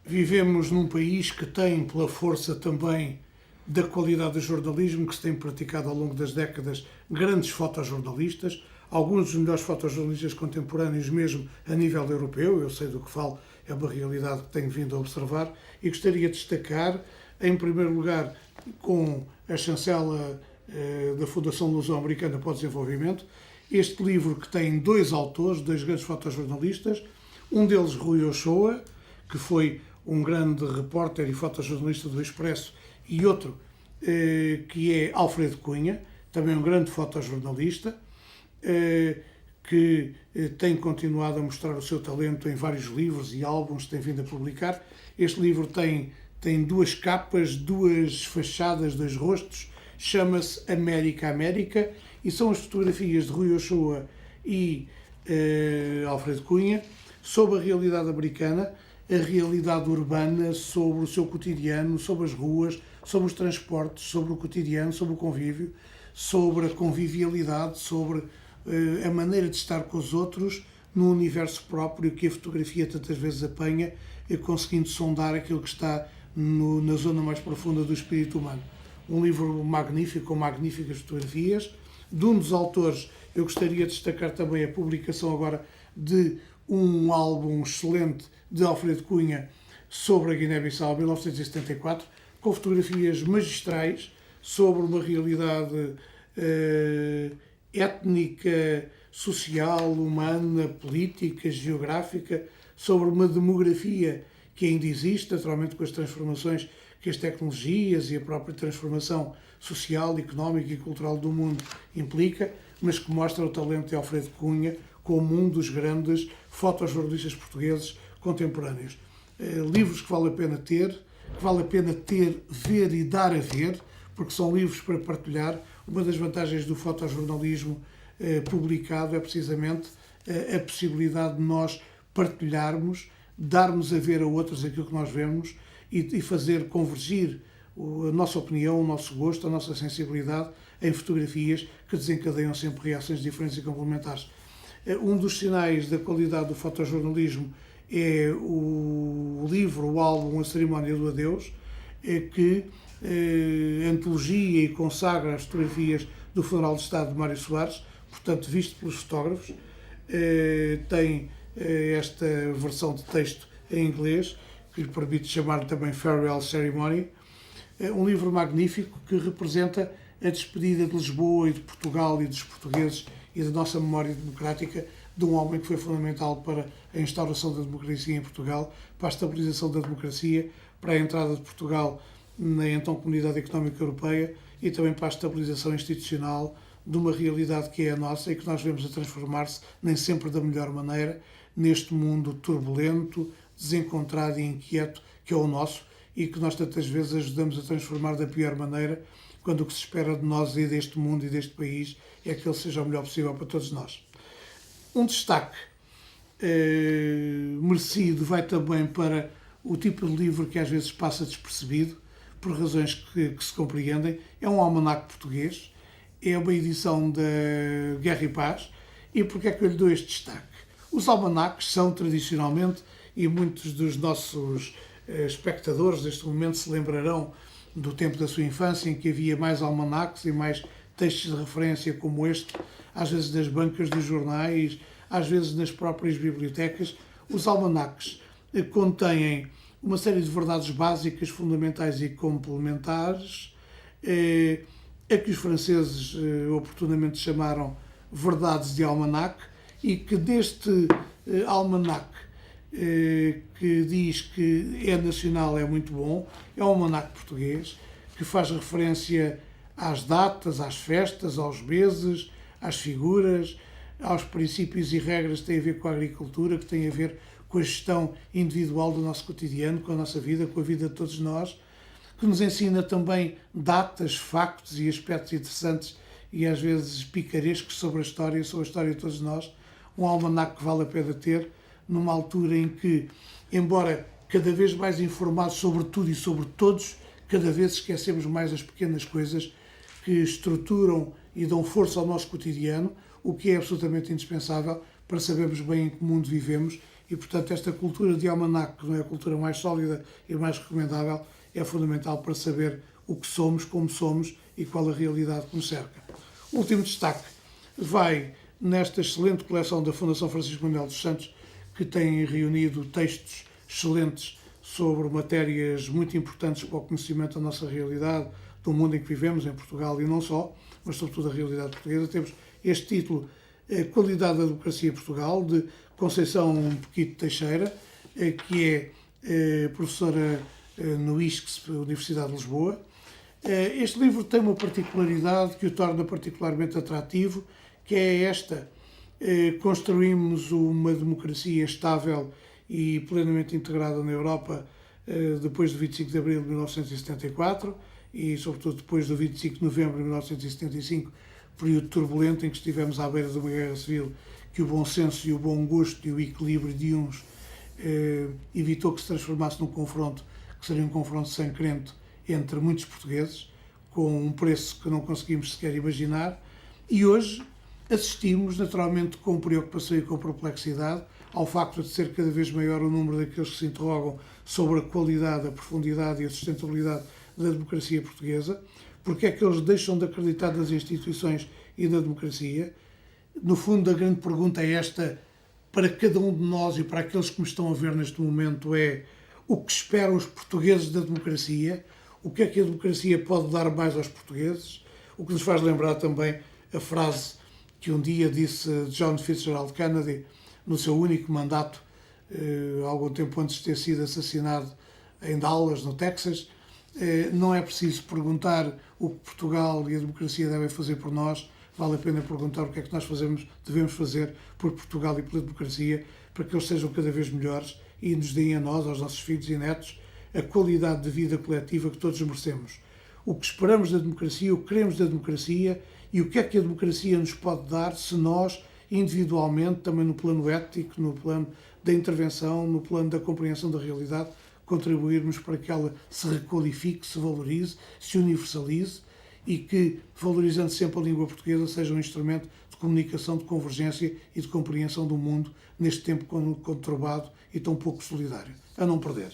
Vivemos num país que tem, pela força também da qualidade do jornalismo, que se tem praticado ao longo das décadas, grandes fotojornalistas, alguns dos melhores fotojornalistas contemporâneos mesmo a nível europeu, eu sei do que falo, é uma realidade que tenho vindo a observar, e gostaria de destacar, em primeiro lugar, com a chancela da Fundação Luso-Americana para o Desenvolvimento, este livro que tem dois autores, dois grandes fotojornalistas, um deles Rui Ochoa, que foi um grande repórter e fotojornalista do Expresso, e outro que é Alfredo Cunha, também um grande fotojornalista, que tem continuado a mostrar o seu talento em vários livros e álbuns que tem vindo a publicar. Este livro tem duas capas, duas fachadas, dois rostos, chama-se América, América, e são as fotografias de Rui Ochoa e Alfredo Cunha sobre a realidade americana, a realidade urbana, sobre o seu cotidiano, sobre as ruas, sobre os transportes, sobre o cotidiano, sobre o convívio, sobre a convivialidade, sobre a maneira de estar com os outros no universo próprio que a fotografia tantas vezes apanha, conseguindo sondar aquilo que está na zona mais profunda do espírito humano. Um livro magnífico, com magníficas fotografias. De um dos autores, eu gostaria de destacar também a publicação agora de um álbum excelente de Alfredo Cunha sobre a Guiné-Bissau, 1974, com fotografias magistrais sobre uma realidade étnica, social, humana, política, geográfica, sobre uma demografia que ainda existe, naturalmente com as transformações que as tecnologias e a própria transformação social, económica e cultural do mundo implica, mas que mostra o talento de Alfredo Cunha como um dos grandes fotojornalistas portugueses contemporâneos. Livros que vale a pena ter, ver e dar a ver, porque são livros para partilhar. Uma das vantagens do fotojornalismo publicado é precisamente a possibilidade de nós partilharmos, darmos a ver a outros aquilo que nós vemos e fazer convergir a nossa opinião, o nosso gosto, a nossa sensibilidade em fotografias que desencadeiam sempre reações diferentes e complementares. Um dos sinais da qualidade do fotojornalismo é o livro, o álbum A Cerimónia do Adeus, que antologia e consagra as fotografias do funeral de Estado de Mário Soares, portanto visto pelos fotógrafos. Tem esta versão de texto em inglês, que lhe permite chamar também Farewell Ceremony. Um livro magnífico que representa a despedida de Lisboa e de Portugal e dos portugueses e da nossa memória democrática, de um homem que foi fundamental para a instauração da democracia em Portugal, para a estabilização da democracia, para a entrada de Portugal na então Comunidade Económica Europeia e também para a estabilização institucional de uma realidade que é a nossa e que nós vemos a transformar-se, nem sempre da melhor maneira, neste mundo turbulento, desencontrado e inquieto que é o nosso e que nós tantas vezes ajudamos a transformar da pior maneira, quando o que se espera de nós e deste mundo e deste país é que ele seja o melhor possível para todos nós. Um destaque merecido vai também para o tipo de livro que às vezes passa despercebido, por razões que se compreendem. É um almanaque português, é uma edição da Guerra e Paz. E porquê é que eu lhe dou este destaque? Os almanaques são tradicionalmente, e muitos dos nossos espectadores deste momento se lembrarão do tempo da sua infância, em que havia mais almanaques e mais textos de referência como este, às vezes nas bancas dos jornais, às vezes nas próprias bibliotecas. Os almanaques contêm uma série de verdades básicas, fundamentais e complementares, a que os franceses oportunamente chamaram verdades de almanaque, e que deste almanaque que diz que é nacional, é muito bom, é um almanaque português que faz referência às datas, às festas, aos meses, às figuras, aos princípios e regras que têm a ver com a agricultura, que têm a ver com a gestão individual do nosso cotidiano, com a nossa vida, com a vida de todos nós, que nos ensina também datas, factos e aspectos interessantes e às vezes picarescos sobre a história de todos nós. Um almanaque que vale a pena ter, numa altura em que, embora cada vez mais informados sobre tudo e sobre todos, cada vez esquecemos mais as pequenas coisas que estruturam e dão força ao nosso cotidiano, o que é absolutamente indispensável para sabermos bem em que mundo vivemos e, portanto, esta cultura de almanaque, que não é a cultura mais sólida e mais recomendável, é fundamental para saber o que somos, como somos e qual a realidade que nos cerca. O último destaque vai nesta excelente coleção da Fundação Francisco Manuel dos Santos, que tem reunido textos excelentes sobre matérias muito importantes para o conhecimento da nossa realidade, do mundo em que vivemos, em Portugal e não só, mas sobretudo a realidade portuguesa. Temos este título, Qualidade da Democracia em Portugal, de Conceição Pequito Teixeira, que é professora no ISCS, Universidade de Lisboa. Este livro tem uma particularidade que o torna particularmente atrativo, que é esta: construímos uma democracia estável e plenamente integrada na Europa depois do 25 de abril de 1974 e, sobretudo, depois do 25 de novembro de 1975, período turbulento em que estivemos à beira de uma guerra civil, que o bom senso e o bom gosto e o equilíbrio de uns evitou que se transformasse num confronto que seria um confronto sangrento entre muitos portugueses, com um preço que não conseguimos sequer imaginar. E hoje assistimos, naturalmente, com preocupação e com perplexidade, ao facto de ser cada vez maior o número daqueles que se interrogam sobre a qualidade, a profundidade e a sustentabilidade da democracia portuguesa, porque é que eles deixam de acreditar nas instituições e na democracia. No fundo, a grande pergunta é esta, para cada um de nós e para aqueles que me estão a ver neste momento, é: o que esperam os portugueses da democracia? O que é que a democracia pode dar mais aos portugueses? O que nos faz lembrar também a frase que um dia disse John Fitzgerald Kennedy, no seu único mandato, algum tempo antes de ter sido assassinado em Dallas, no Texas: não é preciso perguntar o que Portugal e a democracia devem fazer por nós, vale a pena perguntar o que é que nós devemos fazer por Portugal e pela democracia, para que eles sejam cada vez melhores e nos deem a nós, aos nossos filhos e netos, a qualidade de vida coletiva que todos merecemos. O que esperamos da democracia, o que queremos da democracia e o que é que a democracia nos pode dar se nós, individualmente, também no plano ético, no plano da intervenção, no plano da compreensão da realidade, contribuirmos para que ela se requalifique, se valorize, se universalize e que, valorizando sempre a língua portuguesa, seja um instrumento de comunicação, de convergência e de compreensão do mundo neste tempo conturbado e tão pouco solidário. A não perder.